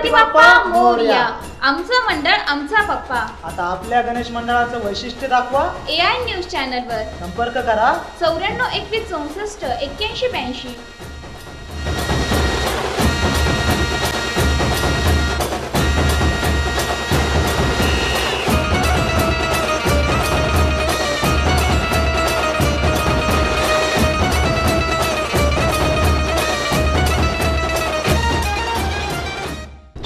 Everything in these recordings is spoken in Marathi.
गणपती बाप्पा मोरया। आमचं मंडळ आमचा पप्पा। आता आपल्या गणेश मंडळाचं वैशिष्ट्य दाखवा AI न्यूज चॅनलवर। संपर्क करा 94 21 64 81 82।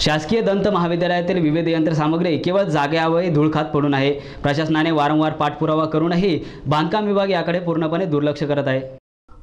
शासकीय दंत महाविद्यालयातील विविध यंत्रसामग्री केवळ जागेअभावी धूळखात पडून आहे। प्रशासनाने वारंवार पाठपुरावा करूनही बांधकाम विभाग याकडे पूर्णपणे दुर्लक्ष करत आहे।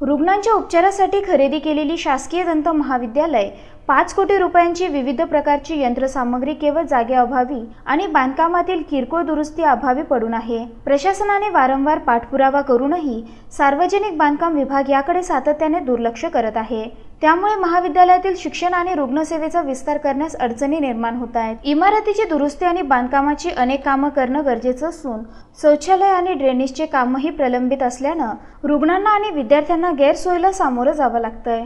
रुग्णांच्या उपचारासाठी खरेदी केलेली शासकीय दंत महाविद्यालय 5 कोटी रुपयांची विविध प्रकारची यंत्रसामग्री केवळ जागेअभावी आणि बांधकामातील किरकोळ दुरुस्ती अभावी पडून आहे। प्रशासनाने वारंवार पाठपुरावा करूनही सार्वजनिक बांधकाम विभाग याकडे सातत्याने दुर्लक्ष करत आहे। त्यामुळे महाविद्यालयातील शिक्षण आणि रुग्णसेवेचा विस्तार करण्यास अडचणी निर्माण होत आहेत। इमारतीची दुरुस्ती आणि बांधकामाची अनेक कामं करणं गरजेचं असून शौचालय आणि ड्रेनेजचे कामही प्रलंबित असल्यानं रुग्णांना आणि विद्यार्थ्यांना गैरसोयीला सामोरं जावं लागतंय।